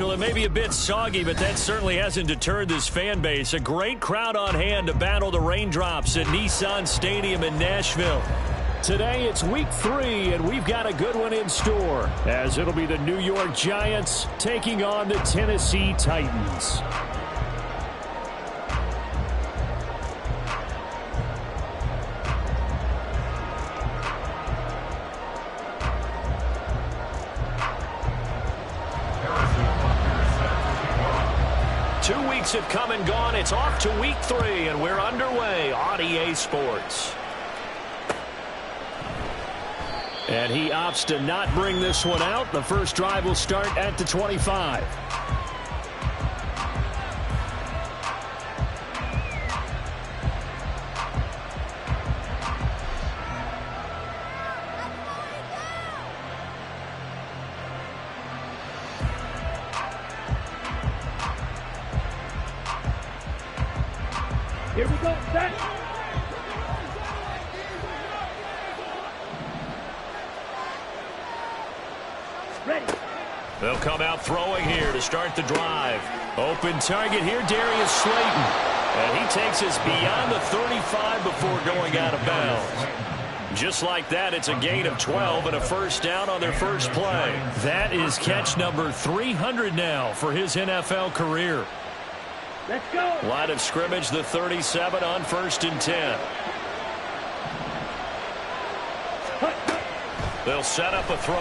Well, it may be a bit soggy, but that certainly hasn't deterred this fan base. A great crowd on hand to battle the raindrops at Nissan Stadium in Nashville. Today it's week 3, and we've got a good one in store, as it'll be the New York Giants taking on the Tennessee Titans. Have come and gone. It's off to week 3, and we're underway on EA Sports. And he opts to not bring this one out. The first drive will start at the 25. Here we go, set. Ready. They'll come out throwing here to start the drive. Open target here, Darius Slayton. And he takes us beyond the 35 before going out of bounds. Just like that, it's a gain of 12 and a first down on their first play. That is catch number 300 now for his NFL career. Let's go. Line of scrimmage, the 37 on 1st and 10. They'll set up a throw.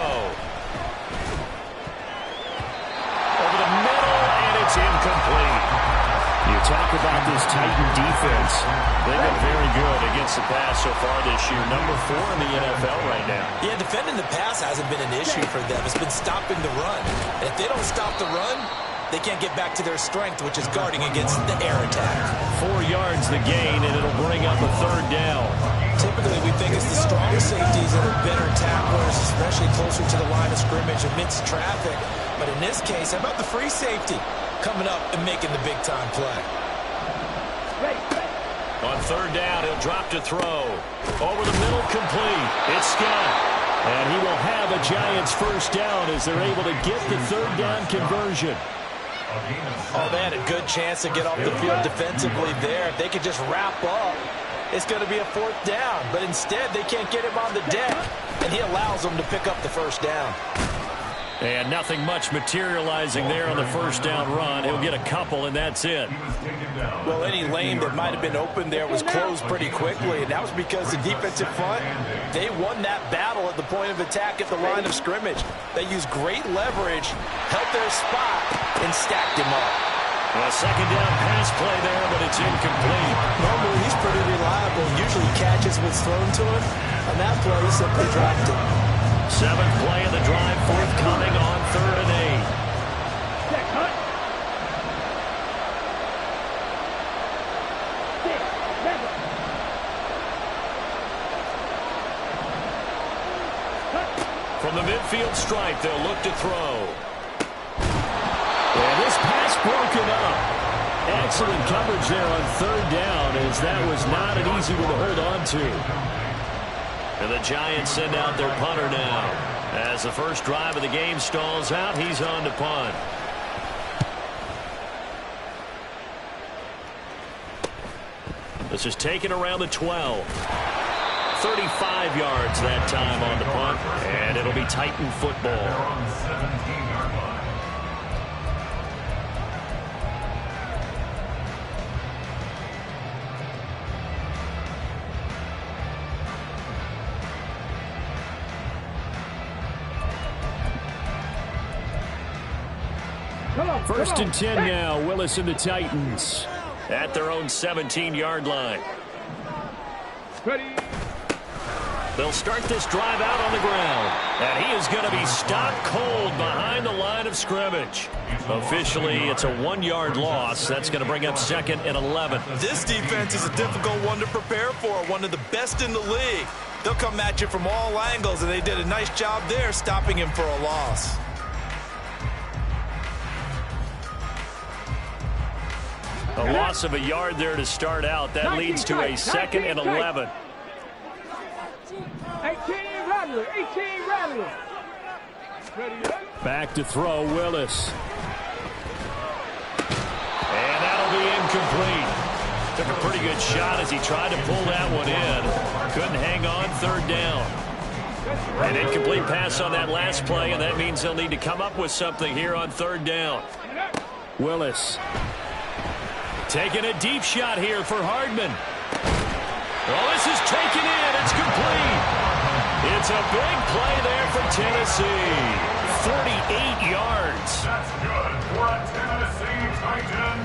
Over the middle, and it's incomplete. You talk about this Titan defense. They've been very good against the pass so far this year. Number 4 in the NFL right now. Yeah, defending the pass hasn't been an issue for them. It's been stopping the run. And if they don't stop the run, they can't get back to their strength, which is guarding against the air attack. 4 yards the gain, and it'll bring up a 3rd down. Typically, we think it's the strong safeties that are better tacklers, especially closer to the line of scrimmage amidst traffic. But in this case, how about the free safety coming up and making the big-time play? On 3rd down, he'll drop to throw. Over the middle, complete. It's Scott. And he will have a Giants first down as they're able to get the 3rd down conversion. Oh, they had a good chance to get off the field defensively there. If they could just wrap up, it's going to be a 4th down. But instead, they can't get him on the deck, and he allows them to pick up the first down. And nothing much materializing there on the first down run. He'll get a couple, and that's it. Well, any lane that might have been open there was closed pretty quickly, and that was because the defensive front, they won that battle at the point of attack at the line of scrimmage. They used great leverage, held their spot, and stacked him up. A 2nd down pass play there, but it's incomplete. Normally, he's pretty reliable. Usually catches what's thrown to him. On that play, he simply dropped it. 7th play of the drive, forthcoming on 3rd and 8. From the midfield stripe, they'll look to throw. And this pass broken up. Excellent coverage there on 3rd down, as that was not an easy one to hold on to. And the Giants send out their punter now. As the first drive of the game stalls out, he's on to punt. This is taken around the 12. 35 yards that time on the punt, and it'll be Titan football. First and 10 now, Willis and the Titans at their own 17-yard line. Ready. They'll start this drive out on the ground, and he is going to be stopped cold behind the line of scrimmage. Officially, it's a 1-yard loss. That's going to bring up 2nd and 11. This defense is a difficult one to prepare for, one of the best in the league. They'll come at you from all angles, and they did a nice job there stopping him for a loss. A loss of a yard there to start out. That leads to a 2nd and 11. 18 Rattler. Back to throw, Willis. incomplete. Took a pretty good shot as he tried to pull that one in. Couldn't hang on, third down. An incomplete pass on that last play, and that means they'll need to come up with something here on third down. Willis. Taking a deep shot here for Hardman. Oh, this is taken in. It's complete. It's a big play there for Tennessee. 48 yards. That's good for a Tennessee Titan.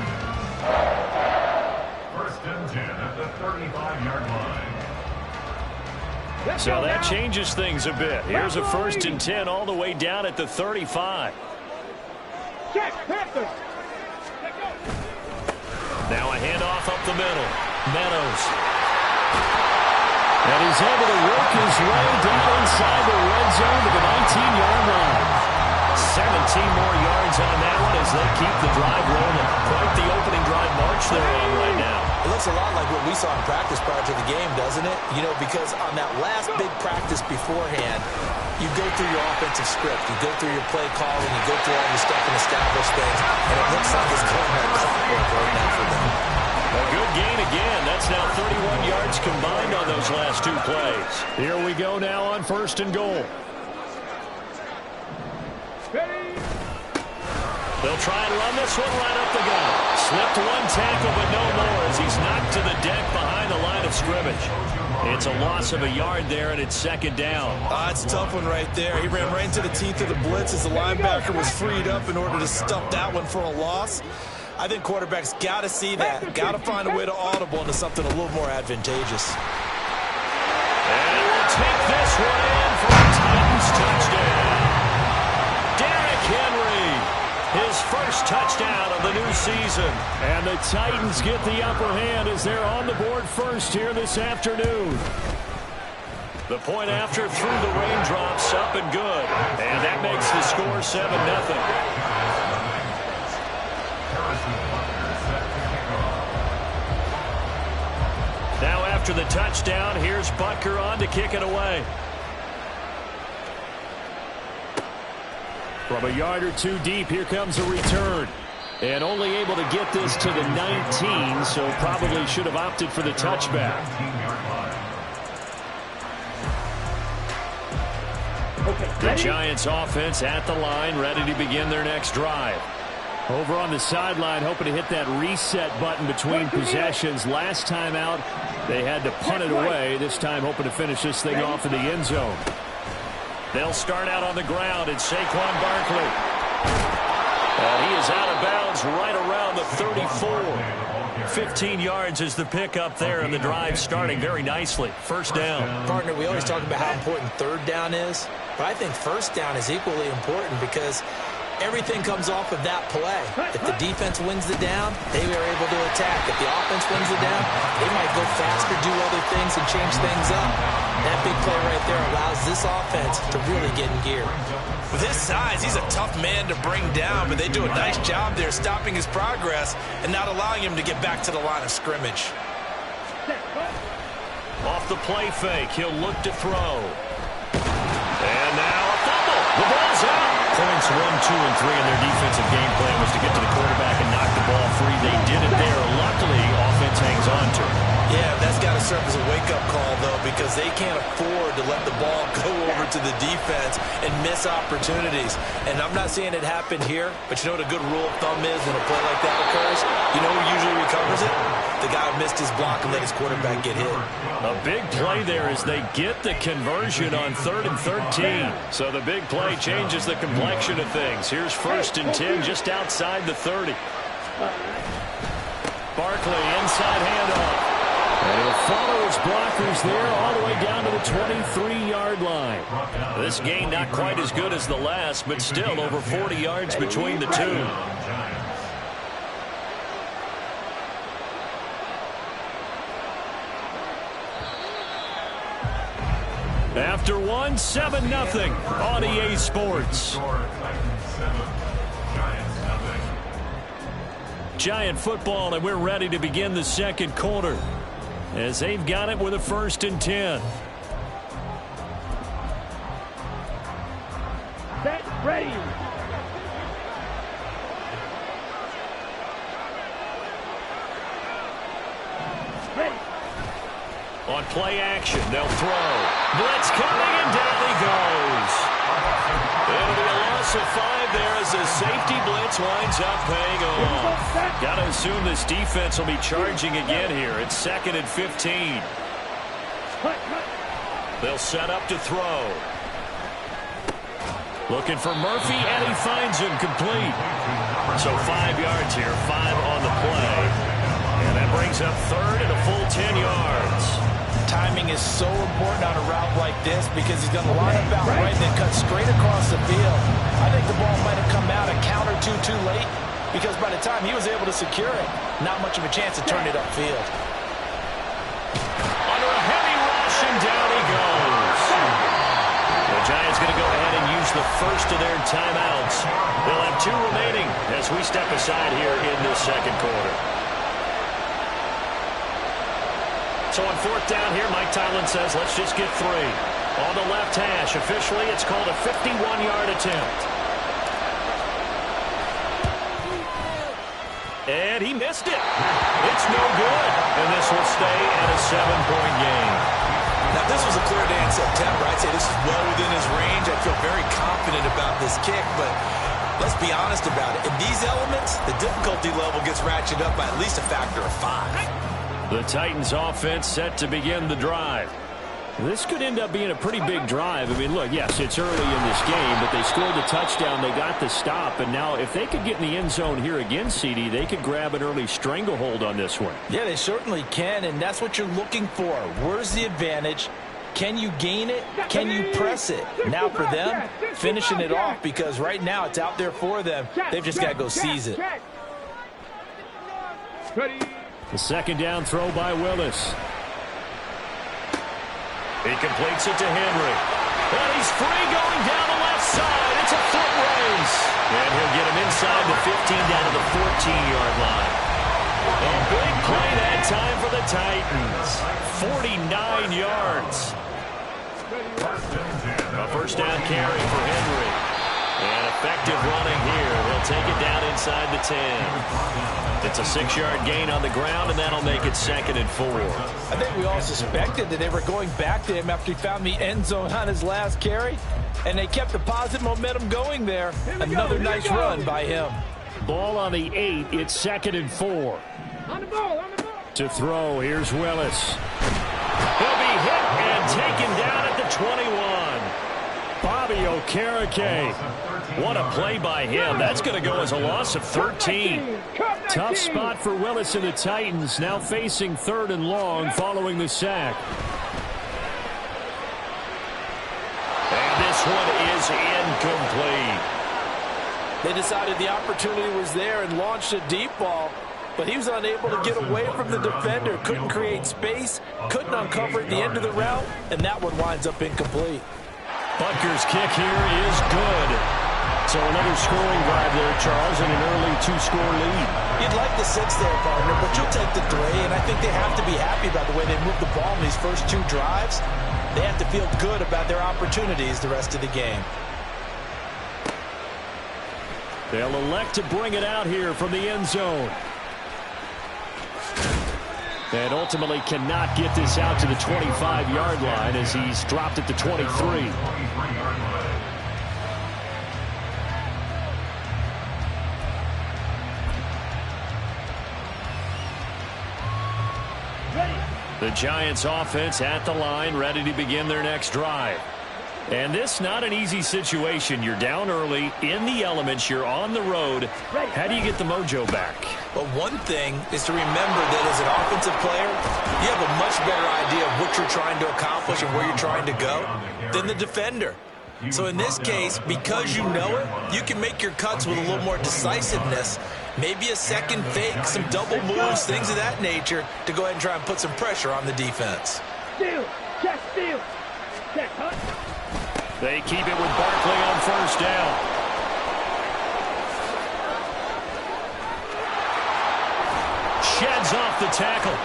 First and 10 at the 35-yard line. So that changes things a bit. Here's a first and 10 all the way down at the 35. Check, Panthers. Now a handoff up the middle. Meadows. And he's able to work his way down inside the red zone to the 19-yard line. 17 more yards on that one as they keep the drive rolling. Quite the opening drive march they're on right now. It looks a lot like what we saw in practice prior to the game, doesn't it? You know, because on that last big practice beforehand, you go through your offensive script, you go through your play calling, you go through all your stuff and establish things, and it looks like it's going like clockwork right now for them. A good gain again. That's now 31 yards combined on those last two plays. Here we go now on first and goal. They'll try and run this one right up the gut. Slipped one tackle, but no more as he's knocked to the deck behind the line of scrimmage. It's a loss of a yard there, and it's second down. It's a tough one right there. He ran right into the teeth of the blitz as the linebacker was freed up in order to stuff that one for a loss. I think quarterbacks got to see that. Got to find a way to audible into something a little more advantageous. And we'll take this one in for a Titans touchdown. Derrick Henry, his first touchdown of the new season. And the Titans get the upper hand as they're on the board first here this afternoon. The point after through the raindrops up and good. And that makes the score 7-0. Now after the touchdown, here's Butker on to kick it away. From a yard or two deep, here comes a return. And only able to get this to the 19, so probably should have opted for the touchback. The Giants offense at the line, ready to begin their next drive. Over on the sideline, hoping to hit that reset button between possessions. Last time out, they had to punt it away. This time hoping to finish this thing off in the end zone. They'll start out on the ground, and Saquon Barkley. And he is out of bounds right around the 34. 15 yards is the pickup there, and the drive starting very nicely. First down. Partner, we always talk about how important third down is, but I think first down is equally important because everything comes off of that play. If the defense wins the down, they are able to attack. If the offense wins the down, they might go faster, do other things, and change things up. That big play right there allows this offense to really get in gear. With his size, he's a tough man to bring down, but they do a nice job there stopping his progress and not allowing him to get back to the line of scrimmage. Off the play fake, he'll look to throw. And now a fumble. The ball's out. Points 1, 2, and 3 in their defensive game plan was to get to the quarterback and knock the ball free. They did it there. Luckily, offense hangs on to it. Yeah, that's got to serve as a wake-up call, though, because they can't afford to let the ball go over to the defense and miss opportunities. And I'm not saying it happened here, but you know what a good rule of thumb is when a play like that occurs? You know who usually recovers it? The guy who missed his block and let his quarterback get hit. A big play there as they get the conversion on 3rd and 13. So the big play changes the complexion of things. Here's 1st and 10 just outside the 30. Barkley inside handoff. And he'll follow his blockers there all the way down to the 23-yard line. This gain not quite as good as the last, but still over 40 yards between the two. After one, 7-0 on EA Sports. Giant football, and we're ready to begin the second quarter as they've got it with a 1st and 10. Set, ready. On play action, they'll throw. Blitz coming, and down he goes. It'll be a loss of 5 there as the safety blitz winds up paying off. Got to assume this defense will be charging again here. It's 2nd and 15. They'll set up to throw. Looking for Murphy, and he finds him complete. So 5 yards here, 5 on the play. And that brings up 3rd and a full 10 yards. Timing is so important on a route like this because he's going to line up out right and then cut straight across the field. I think the ball might have come out a count or two too late because by the time he was able to secure it, not much of a chance to turn it upfield. Under a heavy rush, and down he goes. The Giants going to go ahead and use the first of their timeouts. They'll have 2 remaining as we step aside here in this second quarter. So on 4th down here, Mike Tomlin says, let's just get 3. On the left hash, officially, it's called a 51-yard attempt. And he missed it. It's no good. And this will stay at a 7-point game. Now, this was a clear day in September. I'd say this is well within his range. I feel very confident about this kick, but let's be honest about it. In these elements, the difficulty level gets ratcheted up by at least a factor of 5. The Titans offense set to begin the drive. This could end up being a pretty big drive. I mean, look, yes, it's early in this game, but they scored the touchdown, they got the stop, and now if they could get in the end zone here again, CD, they could grab an early stranglehold on this one. Yeah, they certainly can, and that's what you're looking for. Where's the advantage? Can you gain it? Can you press it? Now for them, finishing it off because right now it's out there for them. They've just got to go seize it. The 2nd down throw by Willis. He completes it to Henry. And he's free going down the left side. It's a foot race. And he'll get him inside the 15 down to the 14-yard line. A big play that time for the Titans. 49 yards. A 1st down carry for Henry. And effective running here. They'll take it down inside the 10. It's a 6-yard gain on the ground, and that'll make it 2nd and 4. I think we all suspected that they were going back to him after he found the end zone on his last carry, and they kept the positive momentum going there. Another nice run by him. Ball on the 8. It's 2nd and 4. On the ball. To throw, here's Willis. He'll be hit and taken down at the 21. Bobby Okereke. What a play by him. That's going to go as a loss of 13. Tough spot for Willis and the Titans, now facing 3rd and long following the sack. And this one is incomplete. They decided the opportunity was there and launched a deep ball, but he was unable to get away from the defender, couldn't create space, couldn't uncover at the end of the route, and that one winds up incomplete. Butker's kick here is good. So another scoring drive there, Charles, and an early 2-score lead. You'd like the 6 there, partner, but you'll take the 3, and I think they have to be happy about the way they moved the ball in these first 2 drives. They have to feel good about their opportunities the rest of the game. They'll elect to bring it out here from the end zone. And ultimately cannot get this out to the 25-yard line as he's dropped at the 23. The Giants offense at the line, ready to begin their next drive. And this not an easy situation. You're down early, in the elements, you're on the road. How do you get the mojo back? Well, one thing is to remember that as an offensive player, you have a much better idea of what you're trying to accomplish and where you're trying to go than the defender. So in this case, because you know it, you can make your cuts with a little more decisiveness, maybe a second fake, some double moves, things of that nature, to go ahead and try and put some pressure on the defense. Steal. Check steal. Check hunt. They keep it with Barkley on 1st down. Sheds off the tackle.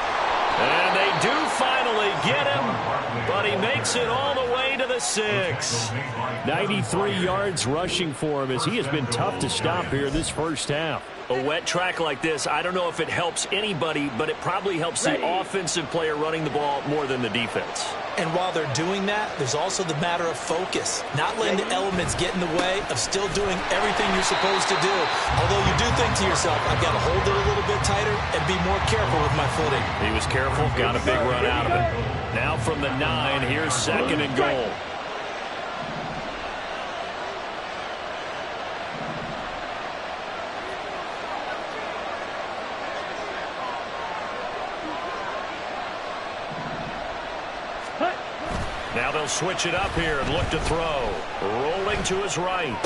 And they do finally get him, but he makes it all the way to the 6. 93 yards rushing for him as he has been tough to stop here this first half. A wet track like this, I don't know if it helps anybody, but it probably helps the offensive player running the ball more than the defense. And while they're doing that, there's also the matter of focus. Not letting the elements get in the way of still doing everything you're supposed to do. Although you do think to yourself, I've got to hold it a little bit tighter and be more careful with my footing. He was careful, got a big run out of it. Now from the 9, here's 2nd and goal. Now they'll switch it up here and look to throw. Rolling to his right. And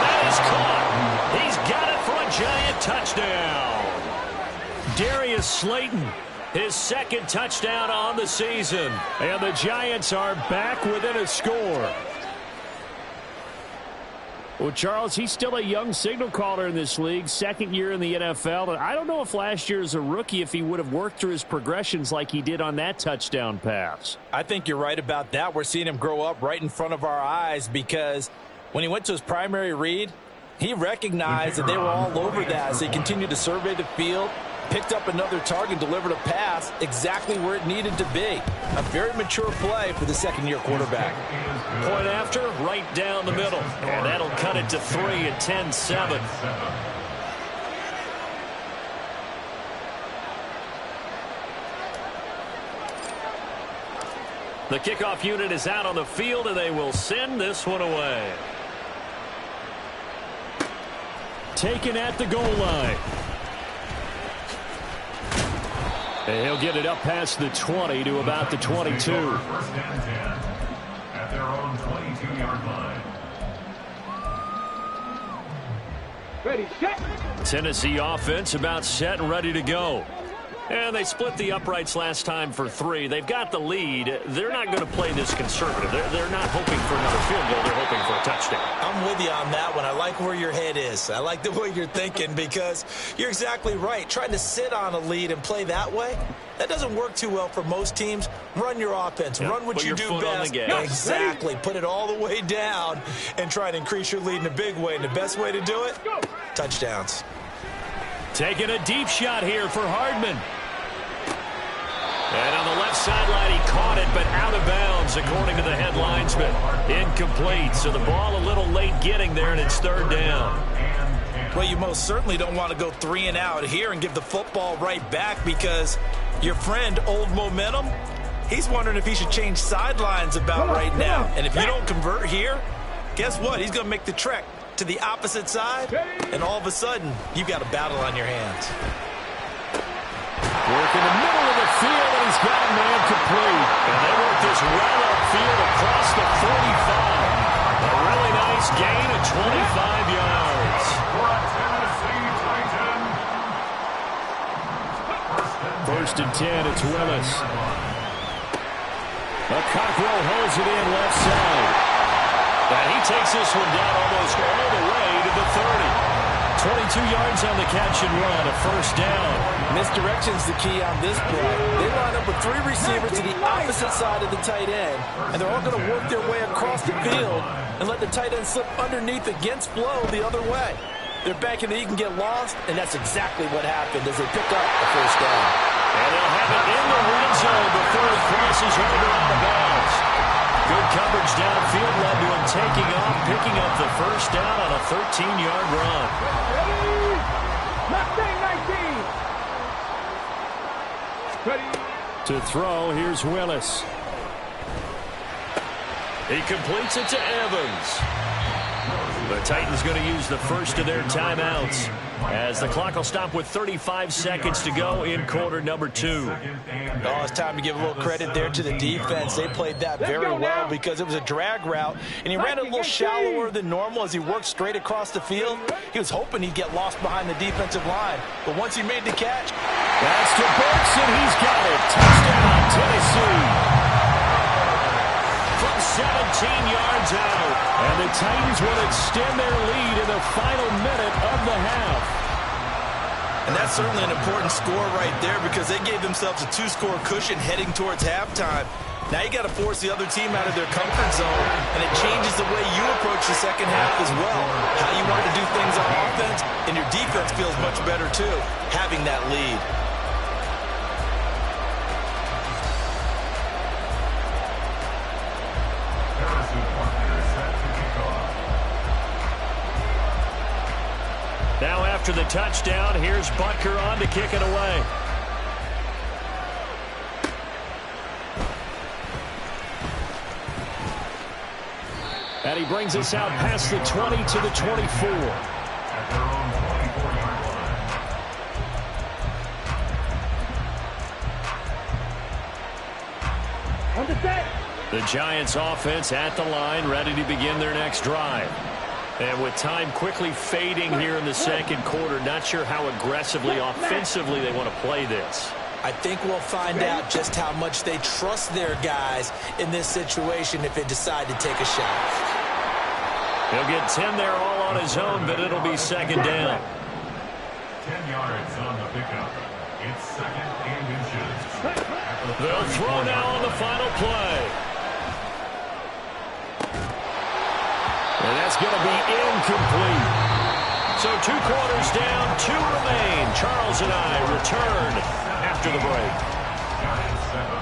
that is caught. He's got it for a giant touchdown. Darius Slayton, his 2nd touchdown on the season. And the Giants are back within a score. Well, Charles, he's still a young signal caller in this league, 2nd year in the NFL. And I don't know if last year as a rookie, if he would have worked through his progressions like he did on that touchdown pass. I think you're right about that. We're seeing him grow up right in front of our eyes because when he went to his primary read, he recognized that they were all over that as he continued to survey the field, picked up another target, delivered a pass exactly where it needed to be. A very mature play for the 2nd-year quarterback. Point after, right down the middle. And that'll cut it to 3 at 10-7. The kickoff unit is out on the field, and they will send this one away. Taken at the goal line. And he'll get it up past the 20 to about the 22. 1st and 10 at their own 22-yard line. Ready, set. Tennessee offense about set and ready to go. And they split the uprights last time for 3. They've got the lead. They're not going to play this conservative. They're not hoping for another field goal. They're hoping for a touchdown. I'm with you on that one. I like where your head is. I like the way you're thinking because you're exactly right. Trying to sit on a lead and play that way, that doesn't work too well for most teams. Run your offense. Yep. Run what Put you your do foot on best. the gas. Exactly. Put it all the way down and try to increase your lead in a big way. And the best way to do it, touchdowns. Taking a deep shot here for Hardman. And on the left sideline, he caught it, but out of bounds, according to the head linesman. Incomplete, so the ball a little late getting there, and it's 3rd down. Well, you most certainly don't want to go 3 and out here and give the football right back because your friend, Old Momentum, he's wondering if he should change sidelines about right now. And if you don't convert here, guess what? He's going to make the trek to the opposite side, and all of a sudden, you've got a battle on your hands. Work in the middle of the field, and he's got a man complete. And they work this right upfield across the 45. A really nice gain of 25 yards. For a Tennessee Titan. 1st and 10, it's Willis. Cockrell holds it in left side. And he takes this one down almost all the way to the 30. 22 yards on the catch and run, a 1st down. Misdirection's the key on this play. They line up with 3 receivers to the opposite side of the tight end, and they're all going to work their way across the field and let the tight end slip underneath against flow the other way. They're banking that he can get lost, and that's exactly what happened as they pick up the 1st down. And they'll have it in the red zone before he crosses over out of bounds. Good coverage downfield led to him taking off, picking up the 1st down on a 13-yard run. Ready. Mustang 19. Ready. To throw, here's Willis. He completes it to Evans. The Titans going to use the first of their timeouts as the clock will stop with 35 seconds to go in quarter number 2. Oh, it's time to give a little credit there to the defense. They played that very well because it was a drag route, and he ran a little shallower than normal as he worked straight across the field. He was hoping he'd get lost behind the defensive line, but once he made the catch, that's to Burks, and he's got it. Touchdown, Tennessee. From 17 yards out. And the Titans will extend their lead in the final minute of the half. And that's certainly an important score right there because they gave themselves a 2-score cushion heading towards halftime. Now you got to force the other team out of their comfort zone, and it changes the way you approach the second half as well. How you want to do things on offense, and your defense feels much better too, having that lead. Now after the touchdown, here's Butker on to kick it away. And he brings us out past the 20 to the 24. At their own 24-yard line. On the set. The Giants offense at the line, ready to begin their next drive. And with time quickly fading here in the second quarter, not sure how aggressively, offensively they want to play this. I think we'll find out just how much they trust their guys in this situation if they decide to take a shot. He'll get 10 there all on his own, but it'll be second down. 10 yards on the pickup. It's second and inches. They'll throw now on the final play. And that's going to be incomplete. So 2 quarters down, 2 remain. Charles and I return after the break. Giants 7.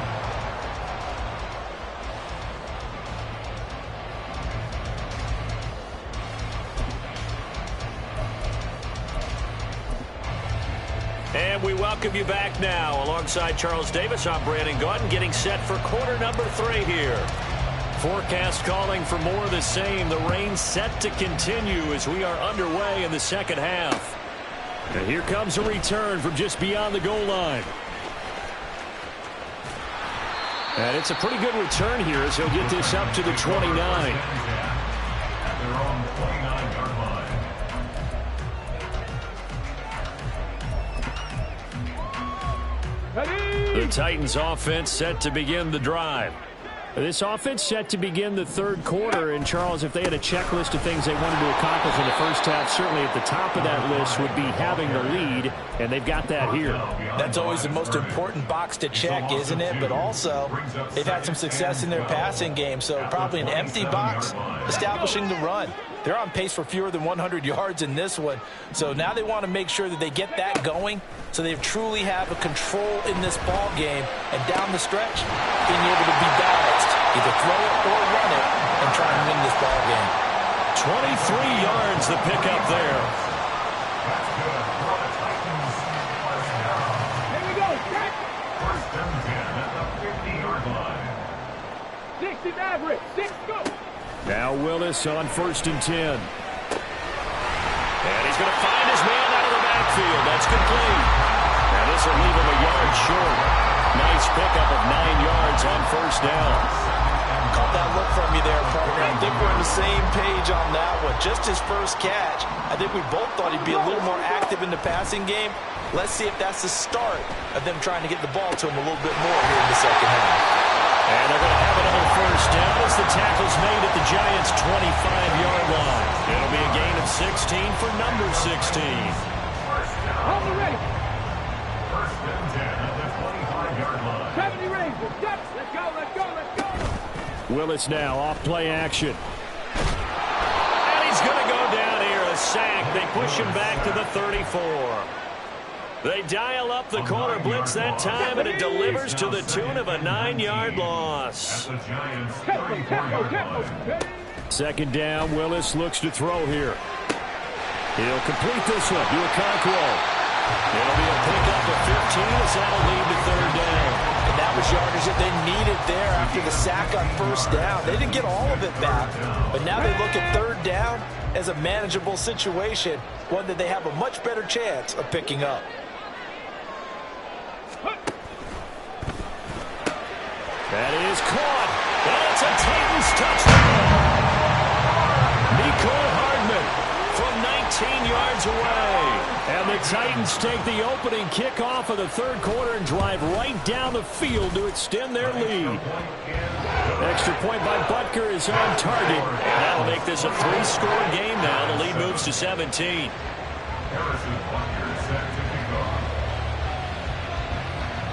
And we welcome you back now. Alongside Charles Davis, I'm Brandon Gaudin, getting set for quarter number 3 here. Forecast calling for more of the same. The rain set to continue as we are underway in the second half. And here comes a return from just beyond the goal line. And it's a pretty good return here as he'll get this up to the 29. At their own 29-yard line. Ready. The Titans offense set to begin the drive. This offense set to begin the third quarter. And, Charles, if they had a checklist of things they wanted to accomplish in the first half, certainly at the top of that list would be having the lead, and they've got that here. That's always the most important box to check, isn't it? But also, they've had some success in their passing game, so probably an empty box establishing the run. They're on pace for fewer than 100 yards in this one. So now they want to make sure that they get that going so they truly have a control in this ball game. And down the stretch, being able to be balanced, either throw it or run it, and try and win this ball game. 23 yards the pickup there. That's good for the Titans. Here we go. Check. First and 10 at the 50-yard line. 60 average. 6 go. Now Willis on first and 10. And he's going to find his man out of the backfield. That's complete. Now this will leave him a yard short. Nice pickup of 9 yards on first down. Caught that look from you there, partner. I think we're on the same page on that one. Just his first catch. I think we both thought he'd be a little more active in the passing game. Let's see if that's the start of them trying to get the ball to him a little bit more here in the second half. And they're going to have another first down as the tackle's made at the Giants' 25-yard line. It'll be a gain of 16 for number 16. On the ready. First and 10 at the 25-yard line. 70 Rangers. Let's go, let's go, let's go. Willis now off play action. And he's going to go down here, a sack. They push him back to the 34. They dial up the corner blitz that time, and it delivers to the tune of a 9-yard loss. At the Giants' Tempo, 34-yard tempo, line. tempo. Second down, Willis looks to throw here. He'll complete this one to Okonkwo. It'll be a pickup of 15 as that'll lead to third down. And that was yardage that they needed there after the sack on first down. They didn't get all of it back, but now they look at third down as a manageable situation, one that they have a much better chance of picking up. That is caught. And it's a Titans touchdown. Mecole Hardman from 19 yards away. And the Titans take the opening kickoff of the third quarter and drive right down the field to extend their lead. Extra point by Butker is on target. And that'll make this a 3-score game now. The lead moves to 17. Harrison Butker set to kick off.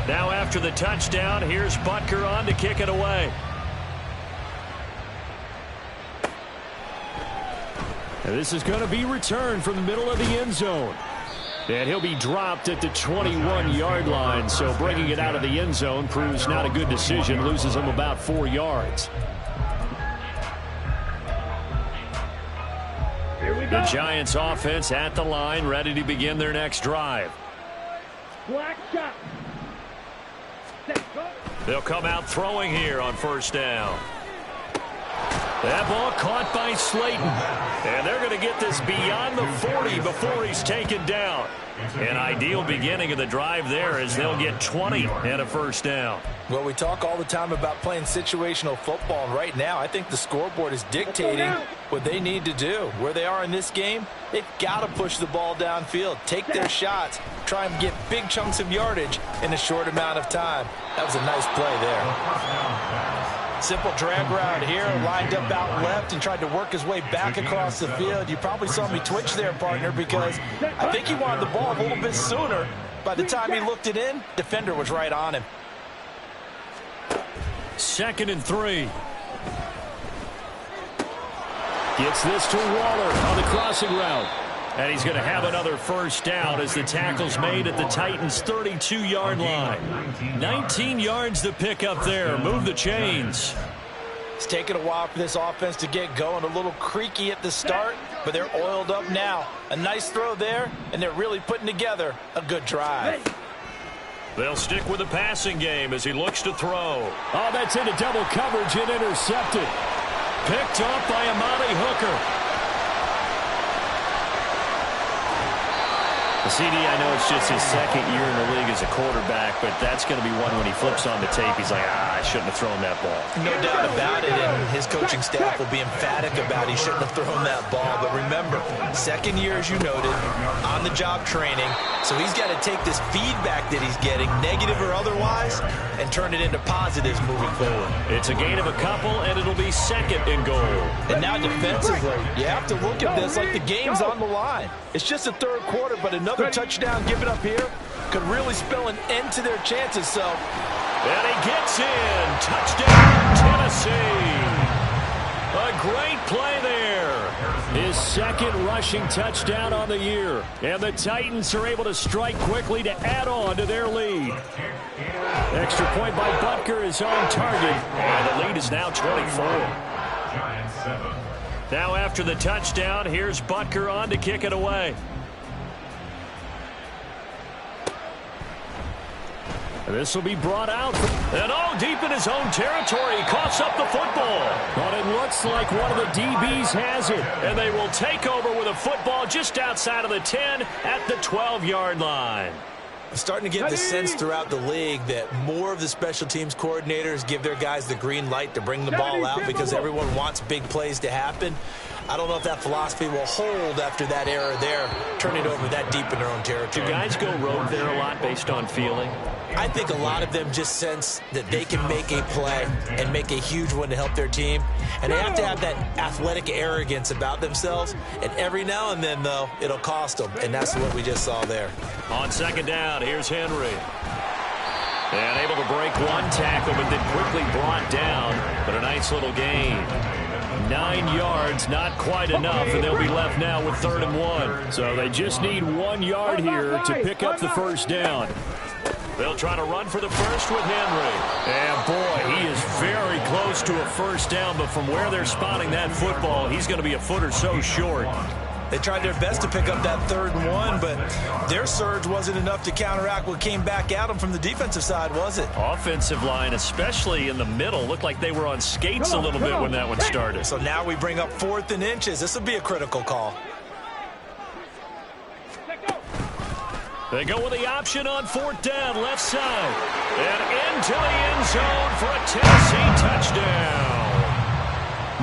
Now after the touchdown, here's Butker on to kick it away. And this is going to be returned from the middle of the end zone. And he'll be dropped at the 21-yard line. So bringing it out of the end zone proves not a good decision. Loses him about 4 yards. The Giants offense at the line, ready to begin their next drive. Black shot. They'll come out throwing here on first down. That ball caught by Slayton. And they're going to get this beyond the 40 before he's taken down. An ideal beginning of the drive there as they'll get 20 and a first down. Well, we talk all the time about playing situational football, and right now I think the scoreboard is dictating what they need to do. Where they are in this game, they've got to push the ball downfield, take their shots, try and get big chunks of yardage in a short amount of time. That was a nice play there. Simple drag route here, lined up out left and tried to work his way back across the field. You probably saw me twitch there, partner, because I think he wanted the ball a little bit sooner. By the time he looked it in, defender was right on him. 2nd and 3. Gets this to Waller on the crossing route. And he's going to have another first down as the tackle's made at the Titans' 32-yard line. 19 yards to pick up there. Move the chains. It's taken a while for this offense to get going. A little creaky at the start, but they're oiled up now. A nice throw there, and they're really putting together a good drive. They'll stick with the passing game as he looks to throw. Oh, that's into double coverage and intercepted. Picked up by Amani Hooker. CD, I know it's just his 2nd year in the league as a quarterback, but that's going to be one when he flips on the tape. He's like, I shouldn't have thrown that ball. No doubt about it, and his coaching staff will be emphatic about he shouldn't have thrown that ball. But remember, 2nd year, as you noted, on-the-job training, so he's got to take this feedback that he's getting, negative or otherwise, and turn it into positives moving forward. It's a gain of a couple, and it'll be 2nd and goal. And now defensively, you have to look at this like the game's on the line. It's just a 3rd quarter, but another touchdown given up here could really spell an end to their chances. So, and he gets in. Touchdown, Tennessee. A great play there. His 2nd rushing touchdown on the year. And the Titans are able to strike quickly to add on to their lead. Extra point by Butker is on target. And the lead is now 24. Now after the touchdown, here's Butker on to kick it away. This will be brought out. And deep in his own territory, he coughs up the football. But it looks like one of the DBs has it. And they will take over with a football just outside of the 10 at the 12-yard line. I'm starting to get the sense throughout the league that more of the special teams coordinators give their guys the green light to bring the ball out because everyone wants big plays to happen. I don't know if that philosophy will hold after that error there, turn it over that deep in their own territory. Do guys go rogue there a lot based on feeling? I think a lot of them just sense that they can make a play and make a huge one to help their team. And they have to have that athletic arrogance about themselves. And every now and then, though, it'll cost them. And that's what we just saw there. On 2nd down, here's Henry. And able to break one tackle, but then quickly brought down. But a nice little gain. 9 yards, not quite enough, and they'll be left now with 3rd and 1. So they just need 1 yard here to pick up the first down. They'll try to run for the first with Henry. And boy, he is very close to a first down, but from where they're spotting that football, he's going to be a foot or so short. They tried their best to pick up that 3rd and 1, but their surge wasn't enough to counteract what came back at them from the defensive side, was it? Offensive line, especially in the middle, looked like they were on skates a little bit when that one started. So now we bring up 4th and inches. This will be a critical call. They go with the option on 4th down, left side. And into the end zone for a Tennessee touchdown.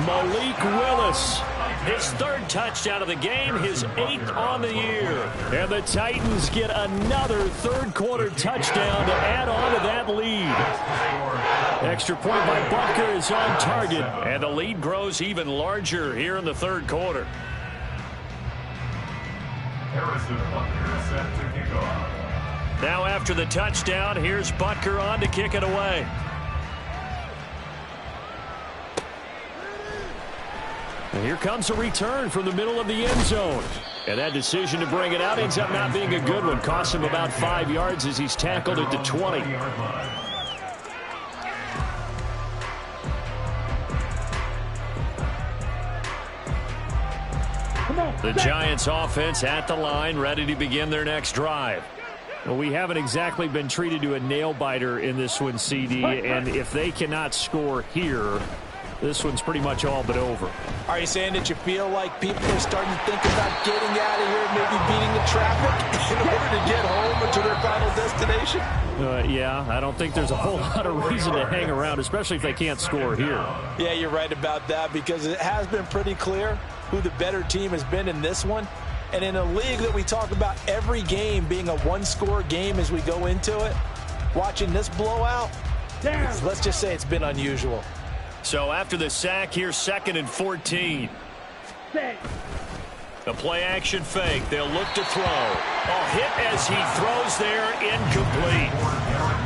Malik Willis. His 3rd touchdown of the game, his 8th on the year. And the Titans get another 3rd quarter touchdown to add on to that lead. Extra point by Butker is on target. And the lead grows even larger here in the 3rd quarter. Harrison Butker set to kick off. Now after the touchdown, here's Butker on to kick it away. And here comes a return from the middle of the end zone. And that decision to bring it out ends up not being a good one. Costs him about 5 yards as he's tackled at the 20. The Giants offense at the line, ready to begin their next drive. Well, we haven't exactly been treated to a nail-biter in this one, CD, and if they cannot score here, this one's pretty much all but over. Are you saying that you feel like people are starting to think about getting out of here, maybe beating the traffic in order to get home or to their final destination? Yeah, I don't think there's a whole lot of reason to hang around, especially if they can't score here. Yeah, you're right about that, because it has been pretty clear who the better team has been in this one. And in a league that we talk about every game being a one-score game as we go into it, watching this blowout, let's just say it's been unusual. So after the sack, here's 2nd and 14. The play-action fake. They'll look to throw. A hit as he throws there, incomplete.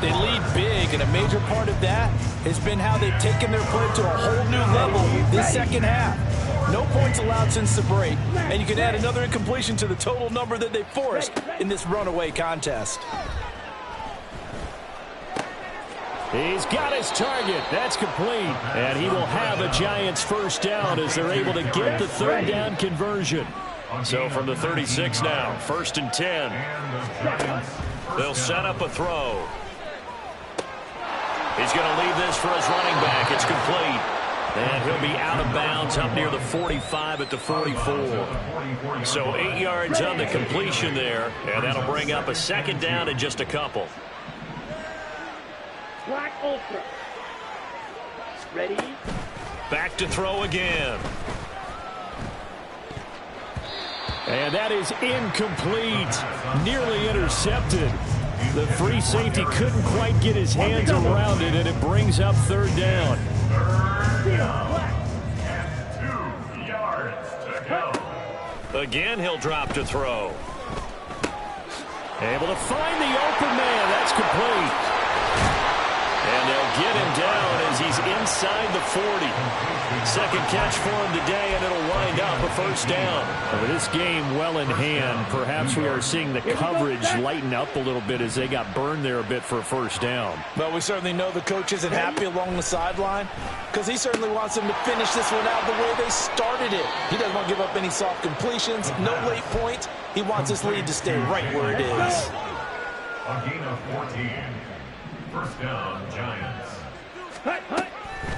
They lead big, and a major part of that has been how they've taken their play to a whole new level this second half. No points allowed since the break, and you can add another incompletion to the total number that they forced in this runaway contest. He's got his target. That's complete. And he will have a Giants first down as they're able to get the 3rd down conversion. So from the 36 now, 1st and 10. They'll set up a throw. He's going to leave this for his running back. It's complete. And he'll be out of bounds up near the 45 at the 44. So 8 yards on the completion there. And that'll bring up a 2nd down in just a couple. Black Ultra. Ready? Back to throw again. And that is incomplete. Nearly intercepted. The free safety couldn't quite get his hands around it, and it brings up 3rd down. 2 yards to go. Again, he'll drop to throw. Able to find the open man. That's complete. And they'll get him down as he's inside the 40. 2nd catch for him today, and it'll wind up a 1st down. With this game well in hand, perhaps we are seeing the coverage lighten up a little bit as they got burned there a bit for a 1st down. Well, we certainly know the coach isn't happy along the sideline, because he certainly wants them to finish this one out the way they started it. He doesn't want to give up any soft completions, no late points. He wants this lead to stay right where it is. A gain of 14. 1st down, Giants.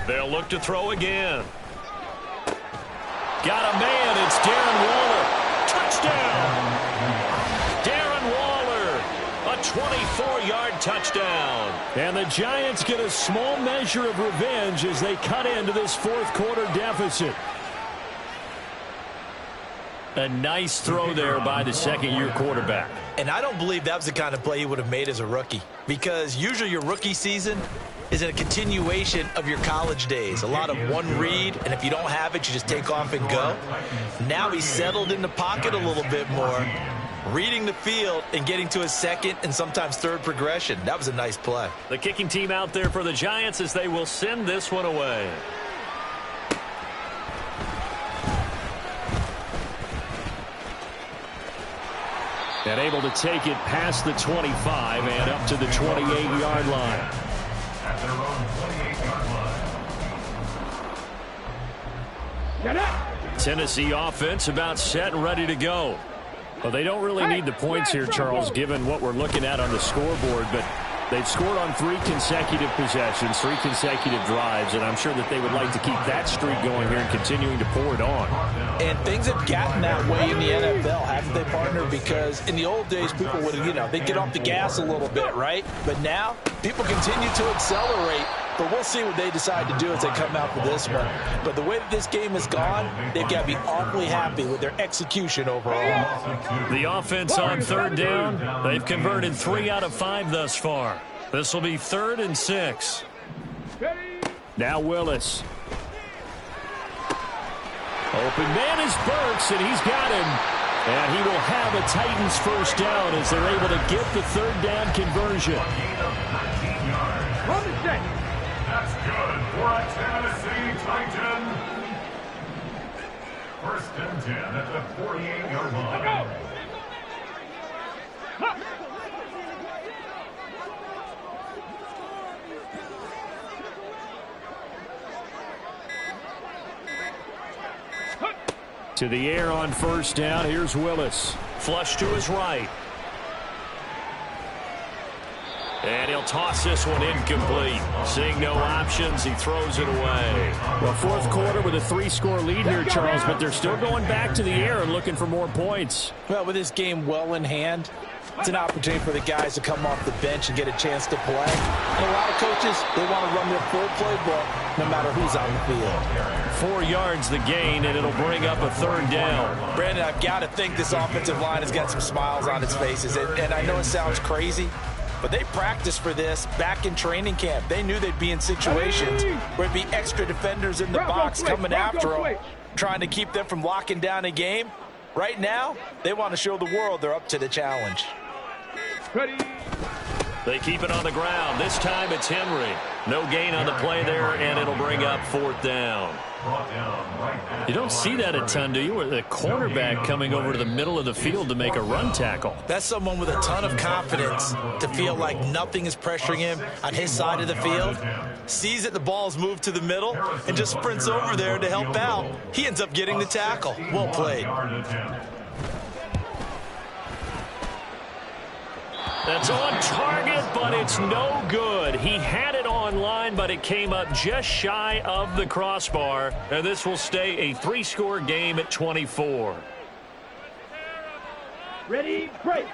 They'll look to throw again. Got a man. It's Darren Waller. Touchdown! Darren Waller, a 24-yard touchdown. And the Giants get a small measure of revenge as they cut into this 4th quarter deficit. A nice throw there by the 2nd-year quarterback. And I don't believe that was the kind of play he would have made as a rookie, because usually your rookie season is a continuation of your college days. A lot of one read, and if you don't have it, you just take off and go. Now he's settled in the pocket a little bit more, reading the field and getting to his 2nd and sometimes 3rd progression. That was a nice play. The kicking team out there for the Giants as they will send this one away. And able to take it past the 25 and up to the 28-yard line. At their own 28-yard line. Tennessee offense about set and ready to go. Well, they don't really need the points here, Charles, given what we're looking at on the scoreboard, but they've scored on 3 consecutive possessions, 3 consecutive drives, and I'm sure that they would like to keep that streak going here and continuing to pour it on. And things have gotten that way in the NFL, haven't they, partner? Because in the old days, people would, they'd get off the gas a little bit, right? But now, people continue to accelerate. But we'll see what they decide to do as they come out for this one. But the way that this game has gone, they've got to be awfully happy with their execution overall. The offense on 3rd down, they've converted 3 out of 5 thus far. This will be 3rd and 6. Now Willis. Open man is Burks, and he's got him. And he will have a Titans first down as they're able to get the third down conversion. That's good for a Tennessee Titan. First and 10 at the 48-yard line. To the air on first down. Here's Willis. Flush to his right. And he'll toss this one incomplete. Seeing no options, he throws it away. Well, fourth quarter with a 3-score lead here, Charles, but they're still going back to the air and looking for more points. Well, with this game well in hand, it's an opportunity for the guys to come off the bench and get a chance to play. And a lot of coaches, they want to run their full playbook no matter who's on the field. 4 yards the gain, and it'll bring up a third down. Brandon, I've got to think this offensive line has got some smiles on its faces. And I know it sounds crazy, but they practiced for this back in training camp. They knew they'd be in situations where it'd be extra defenders in the box coming after them, trying to keep them from locking down a game. Right now, they want to show the world they're up to the challenge. They keep it on the ground. This time it's Henry. No gain on the play there, and it'll bring up fourth down. You don't see that a ton, do you? With a cornerback coming over to the middle of the field to make a run tackle. That's someone with a ton of confidence to feel like nothing is pressuring him on his side of the field. Sees that the ball's moved to the middle and just sprints over there to help out. He ends up getting the tackle. Well played. That's on target, but it's no good. He had it on line, but it came up just shy of the crossbar. And this will stay a 3-score game at 24. Ready, break.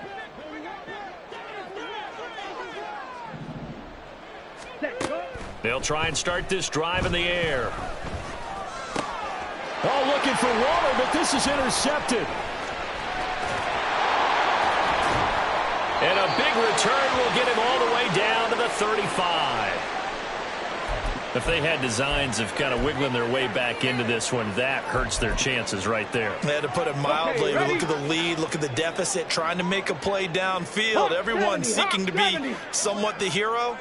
They'll try and start this drive in the air. Oh, looking for Waller, but this is intercepted. And a big return will get him all the way down to the 35. If they had designs of kind of wiggling their way back into this one, that hurts their chances right there. They had to put it mildly. Okay, look at the lead, look at the deficit, trying to make a play downfield. Everyone seeking to be somewhat the hero.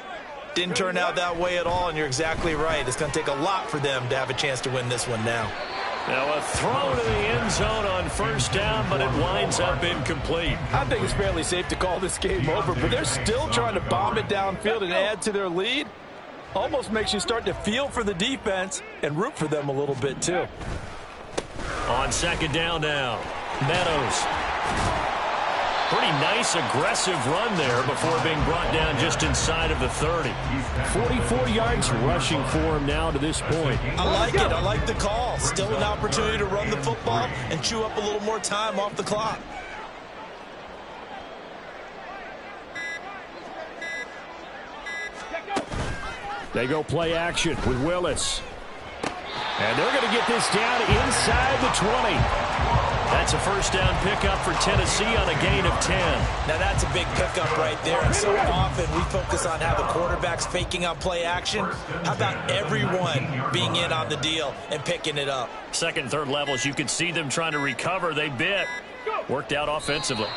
Didn't turn out that way at all, and you're exactly right. It's going to take a lot for them to have a chance to win this one now. Now a throw to the end zone on first down, but it winds up incomplete. I think it's fairly safe to call this game over, but they're still trying to bomb it downfield and add to their lead. Almost makes you start to feel for the defense and root for them a little bit too. On second down now, Meadows. Pretty nice, aggressive run there before being brought down just inside of the 30. 44 yards rushing for him now to this point. I like it. I like the call. Still an opportunity to run the football and chew up a little more time off the clock. They go play action with Willis. And they're going to get this down inside the 20. That's a first down pickup for Tennessee on a gain of 10. Now that's a big pickup right there. And so often we focus on how the quarterback's faking on play action. How about everyone being in on the deal and picking it up? Second, third levels, you could see them trying to recover. They bit. Worked out offensively.